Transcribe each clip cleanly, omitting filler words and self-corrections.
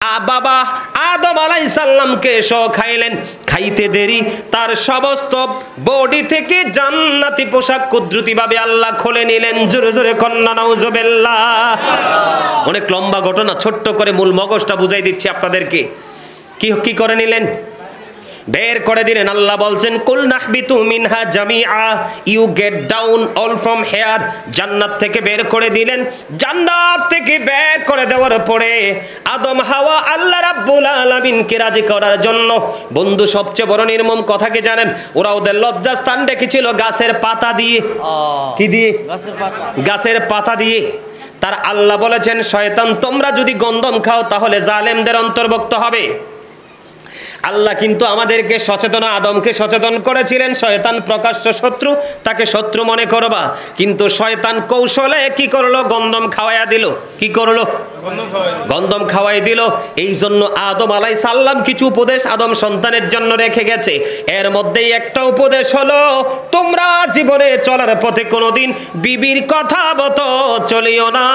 বাবা আদম আলাইহিস সালামকে এসো খাইলেন। খাইতে দেরি তার সমস্ত বডি থেকে জান্নাতি পোশাক কুদরতিভাবে আল্লাহ খুলে নিলেন। জোরে জোরে কন্না নাউজুবিল্লাহ। অনেক লম্বা ঘটনা, ছোট্ট করে মূল মগজটা বুঝাই দিচ্ছি আপনাদেরকে। কি করে নিলেন? বের করে দিলেন। আল্লাহ বলছেন কুল নাহবিতু মিনহা জামিআ, you get down all from here. জান্নাত থেকে বের করে দিলেন। জান্নাত থেকে বের করে দেওয়ার পরে আদম হাওয়া আল্লাহ রাব্বুল আলামিনকে রাজি করার জন্য, বন্ধু সবচেয়ে বড় নির্মম কথা কি জানেন? ওরা ওদের লজ্জাস্থান রেখেছিল গাছের পাতা দিয়ে। কি দিয়ে? গাছের পাতা দিয়ে। তার আল্লাহ বলেছেন শয়তান তোমরা যদি গন্ধম খাও তাহলে জালেমদের অন্তর্ভুক্ত হবে। আল্লাহ কিন্তু আমাদেরকে সচেতন, আদমকে সচেতন করেছিলেন শয়তান প্রকাশ্য শত্রু, তাকে শত্রু মনে করবা। কিন্তু শয়তান কৌশলে কি করলো? গন্ধম খাওয়াইয়া দিল। কি করলো? গন্ধম খাওয়াই দিল। এই জন্য আদম আলাইহিস সালাম কিছু উপদেশ আদম সন্তানের জন্য রেখে গেছে। এর মধ্যেই একটা উপদেশ হলো তোমরা জীবনে চলার পথে কোনোদিন বিবির কথা মতো চলিও না।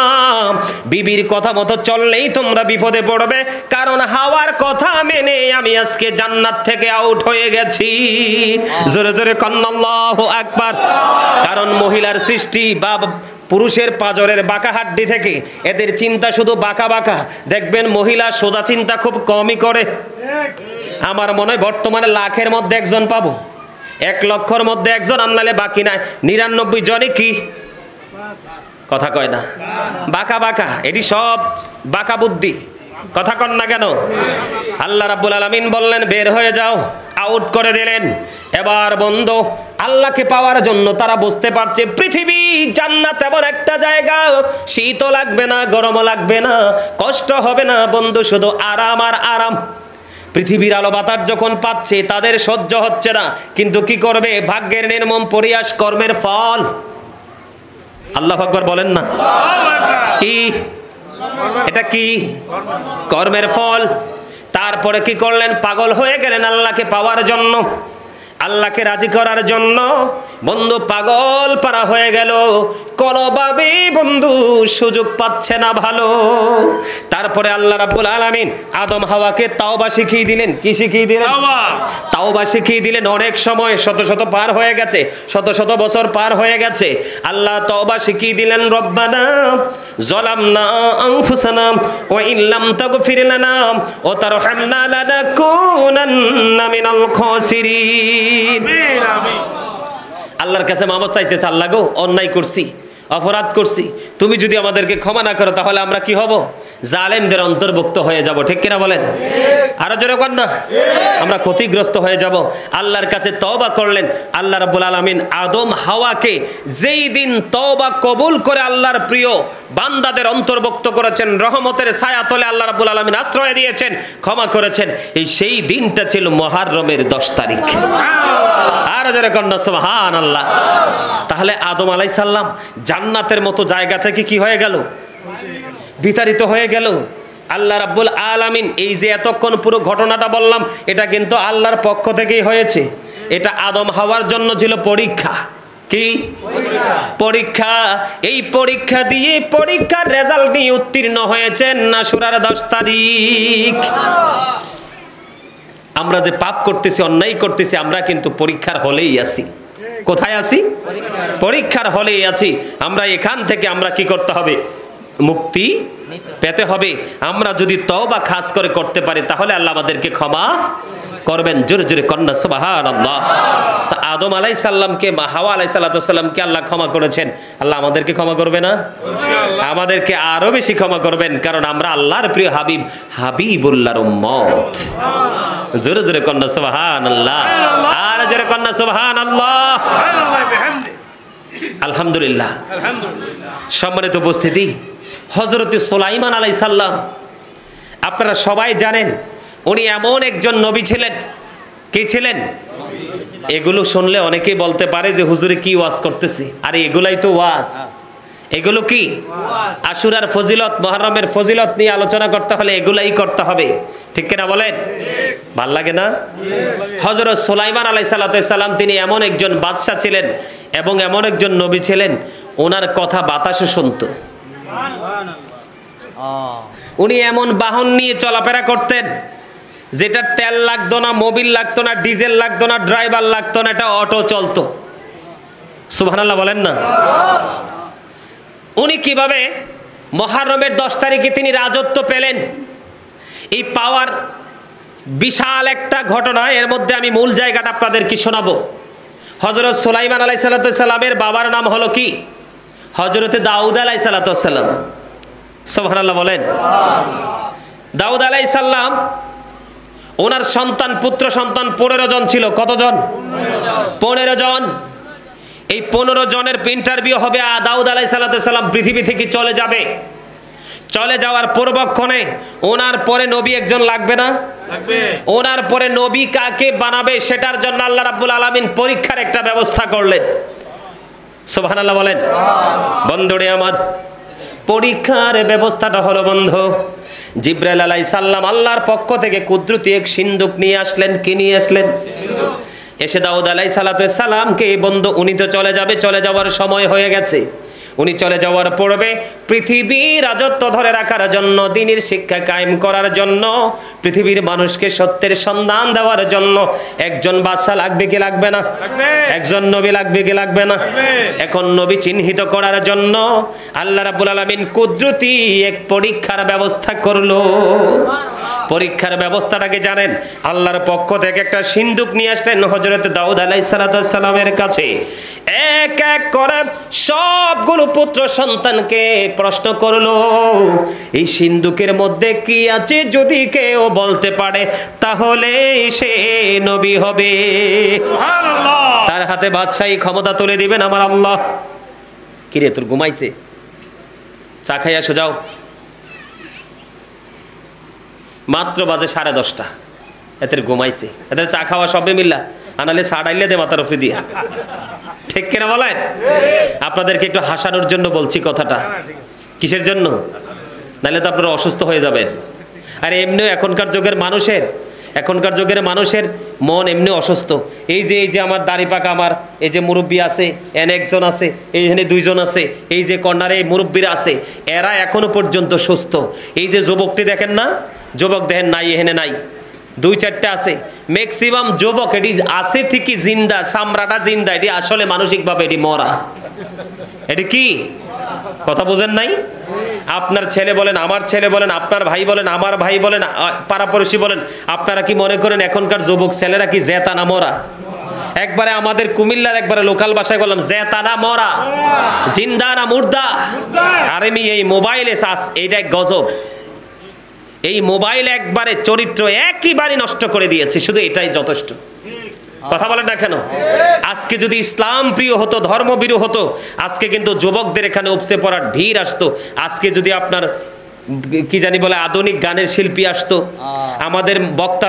বিবির কথা মতো চললেই তোমরা বিপদে পড়বে, কারণ হাওয়ার কথা মেনে আমি আজকে জান্নাত থেকে আউট হয়ে গেছি। জোরে জোরে কন্না আল্লাহু আকবার। কারণ মহিলার সৃষ্টি বা পুরুষের পাজরের বাঁকা হাড্ডি থেকে এদের চিন্তা শুধু বাঁকা বাঁকা। দেখবেন মহিলা সোজা চিন্তা খুব কমই করে। আমার মনে হয় বর্তমানে লাখের মধ্যে একজন পাবো, 1 লক্ষের মধ্যে একজন, আননালে বাকি নাই 99 জনই কি কথা কয় না, বাঁকা বাঁকা। এটি সব বাঁকা বুদ্ধি। কথা কন না কেন? আল্লাহ রাব্বুল আলামিন বললেন বের হয়ে যাও, আউট করে দিলেন। এবার বন্ধু আল্লাহকে পাওয়ার জন্য তারা বুঝতে পারছে পৃথিবী জান্নাত এমন একটা জায়গা, শীতও লাগবে না, গরমও লাগবে না, কষ্ট হবে না বন্ধু, শুধু আরাম আর আরাম। পৃথিবীর আলো বাতাস যখন পাচ্ছে তাদের সহ্য হচ্ছে না, কিন্তু কি করবে? ভাগ্যের নির্মম পরিহাস, কর্মের ফল। আল্লাহু আকবার বলেন না। কি এটা? কি কর্মের ফল। তারপরে কি করলেন? পাগল হয়ে গেলেন আল্লাহকে পাওয়ার জন্য, আল্লাহকে রাজি করার জন্য। বন্ধু পাগল পারা হয়ে গেল, কোনোভাবে বন্ধু সুযোগ পাচ্ছে না ভালো। তারপরে আল্লাহ রাব্বুল আলামিন আদম হাওয়াকে তাওবা শিখিয়ে দিলেন। কি শিখিয়ে দিলেন? তাওবা শিখিয়ে দিলেন। অনেক সময় শত শত পার হয়ে গেছে, শত শত বছর পার হয়ে গেছে। আল্লাহ তাওবা শিখিয়ে দিলেন। রব্বানা যালামনা আনফুসানা ওয়া ইল্লাম তাগফির লানা ওয়া তারহামনা লানাকুনান্না মিনাল খাসিরিন। আল্লাহর কাছে মাফ চাইতেছে, আল্লাহ গো অন্যায় করছি, অপরাধ করছি, তুমি যদি আমাদেরকে ক্ষমা না করো তাহলে আমরা কি হব? জালেমদের অন্তর্ভুক্ত হয়ে যাব। ঠিক কিনা বলেন? আরো জোরে কর না। আমরা ক্ষতিগ্রস্ত হয়ে যাব। আল্লাহর কাছে তওবা করলেন। আল্লাহ রাব্বুল আলামিন আদম হাওয়াকে যেই দিন তওবা কবুল করে আল্লাহর প্রিয় বান্দাদের অন্তর্ভুক্ত করেছেন, রহমতের ছায়াতলে আল্লাহ রাব্বুল আলামিন আশ্রয় দিয়েছেন, ক্ষমা করেছেন, সেই দিনটা ছিল মুহররমের 10 তারিখ। আর জোরে কর না সুবহানাল্লাহ। তাহলে আদম আলাইহিস সালাম জান্নাতের মতো জায়গা থেকে কি হয়ে গেল? বিতাড়িত হয়ে গেল। আল্লাহ রাব্বুল আলামিন এই যে এতক্ষণ পুরো ঘটনাটা বললাম, এটা কিন্তু আল্লাহর পক্ষ থেকেই হয়েছে। এটা আদম হাওয়ার জন্য ছিল পরীক্ষা। কি পরীক্ষা? এই পরীক্ষা দিয়ে পরীক্ষার রেজাল্ট নিয়ে উত্তীর্ণ হয়েছেন আশুরার 10 তারিখ। আমরা যে পাপ করতেছি, অন্যায় করতেছি, আমরা কিন্তু পরীক্ষার হলেই আছি। কোথায় আছি? পরীক্ষার হলেই আছি। আমরা এখান থেকে আমরা কি করতে হবে? মুক্তি পেতে হবে। আমরা যদি তওবা খাস করে করতে পারি তাহলে আল্লাহ আমাদেরকে ক্ষমা করবেন। জোরে জোরে কন্না সুবহানাল্লাহ। তা আদম আলাইহিস সালামকে বা হাওয়া আলাইহিস সালামকে আল্লাহ ক্ষমা করেছেন, আল্লাহ আমাদেরকে ক্ষমা করবে না? ইনশাআল্লাহ আমাদেরকে আরো বেশি ক্ষমা করবেন, কারণ আমরা আল্লাহর প্রিয় হাবিব, হাবিবুল্লাহর উম্মত। জোরে জোরে কন্না সুবহানাল্লাহ। আর জোরে কন্না সুবহানাল্লাহ। আলহামদুলিল্লাহ। সম্মানিত উপস্থিতি, হযরত সুলাইমান আলাইহিস সালাম আপনারা সবাই জানেন উনি এমন একজন নবী ছিলেন। কি ছিলেন? এগুলো শুনলে অনেকেই বলতে পারে যে হুজুরে কি ওয়াজ করতেছে। আরে এগুলাই তো ওয়াজ। এগুলো কি? আশুরার ফজিলত, মুহররমের ফজিলত নিয়ে আলোচনা করতে হলে এগুলাই করতে হবে। ঠিক কিনা বলেন? ভাল লাগে না? হযরত সুলাইমান আলাইহিস সালাম তিনি এমন একজন বাদশা ছিলেন এবং এমন একজন নবী ছিলেন, ওনার কথা বাতাসে শুনতো। উনি এমন বাহন নিয়ে চলাফেরা করতেন যেটা তেল লাগতো না, মোবিল লাগতো না, ডিজেল লাগতো না, ড্রাইভার লাগতো না, এটা অটো চলতো। সুবহানাল্লাহ বলেন না। উনি কিভাবে মুহররমের 10 তারিখে তিনি রাজত্ব পেলেন, এই পাওয়ার বিশাল একটা ঘটনা। এর মধ্যে আমি মূল জায়গাটা আপনাদেরকে শোনাবো। হযরত সুলাইমান আলাইহিস সালামের বাবার নাম হলো কি? হযরতে দাউদ আলাইহিস সালাম। সুবহানাল্লাহ বলেন। দাউদ আলাইহিস সালাম ওনার সন্তান, পুত্র সন্তান 15 জন ছিল। কতজন? 15 জন। এই 15 জনের ইন্টারভিউ হবে। দাউদ আলাইহিস সালাম পৃথিবী থেকে চলে যাবে। চলে যাওয়ার পূর্বক্ষণে ওনার পরে নবী একজন লাগবে না? লাগবে। ওনার পরে নবী কাকে বানাবে সেটার জন্য আল্লাহ রাব্বুল আলামিন পরীক্ষার একটা ব্যবস্থা করলেন। সুবহানাল্লাহ বলেন। বন্ধুরে আমার, পরীক্ষার ব্যবস্থাটা হলো বন্ধু, জিবরাইল আলাইহিস সালাম আল্লাহর পক্ষ থেকে কুদরতি এক সিন্দুক নিয়ে আসলেন। কি নিয়ে আসলেন? এসে দাউদ আলাইহিস সালামকে, বন্ধু উনি তো চলে যাবে, চলে যাওয়ার সময় হয়ে গেছে। উনি চলে যাওয়ার পূর্বে পৃথিবীর রাজত্ব ধরে রাখার জন্য, দ্বীনের শিক্ষা কায়েম করার জন্য, পৃথিবীর মানুষকে সত্যের সন্ধান দেওয়ার জন্য একজন বাদশা লাগবে কি লাগবে না? একজন নবী লাগবে কি লাগবে না? এখন নবী চিহ্নিত করার জন্য আল্লাহ রাব্বুল আলামিন কুদরতি এক পরীক্ষার ব্যবস্থা করলো। পরীক্ষার ব্যবস্থাটাকে জানেন? আল্লাহর পক্ষ থেকে একটা সিন্দুক নিয়ে আসলেন হযরত দাউদ আলাইহিস সালামের কাছে। এক এক করে সবগুলো পুত্র সন্তানকে প্রশ্ন করলো, এই সিন্দুকের মধ্যে কি আছে? যদি কেউ বলতে পারে তাহলে সে নবী হবে। সুবহানাল্লাহ। তার হাতে বাদশাহী ক্ষমতা তুলে দিবেন আমার আল্লাহ। কিরে তোর ঘুমাইছে? চা খাইয়া আসো যাও। মাত্র বাজে 10:30। এদের ঘুমাইছে, এদের চা খাওয়া সবে মিল্লা আনালে সাড়াইলে দে মাথার উপরে দিয়া। ঠিক কিনা বলেন? আপনাদেরকে একটু হাসানোর জন্য বলছি কথাটা। কিসের জন্য? নাহলে তো আপনারা অসুস্থ হয়ে যাবেন। আর এমনিও এখনকার যুগের মানুষের মন এমনি অসুস্থ। এই যে আমার দাড়ি পাকা, আমার এই যে মুরব্বী আছে, এনে একজন আছে, এইখানে 2 জন আছে, এই যে কর্নারে এই মুরব্বীরা আছে, এরা এখনো পর্যন্ত সুস্থ। এই যে যুবকটি দেখেন না, যুবক দেখেন নাই, এখানে নাই, 2-4টা আছে। ম্যাক্সিমাম যুবক এটি আছে ঠিকই জিন্দা, চামড়াটা জিন্দা, এটি আসলে মানসিকভাবে এটি মরা। এটি কি কথা বুঝেন নাই? আপনার ছেলে বলেন, আমার ছেলে বলেন, আপনার ভাই বলেন, আমার ভাই বলেন, পাড়াপড়শি বলেন, আপনারা কি মনে করেন এখনকার যুবক ছেলেরা কি জেতা না মরা? একবারে আমাদের কুমিল্লার একবারে লোকাল ভাষায় বললাম, জেতা না মরা, জিন্দা না মুর্দা। আর আমি এই মোবাইলে এইটা গজব। এই মোবাইল একবারে চরিত্র একইবারে নষ্ট করে দিয়েছে, শুধু এটাই যথেষ্ট। কথা বলেন না কেন? আজকে যদি ইসলাম প্রিয় হতো, ধর্মভীরু হতো, আজকে কিন্তু যুবকদের এখানে উপচে পড়ার ভিড় আসতো। আজকে যদি আপনার কি জানি বলে আধুনিক গানের শিল্পী আসতো, আমাদের বক্তা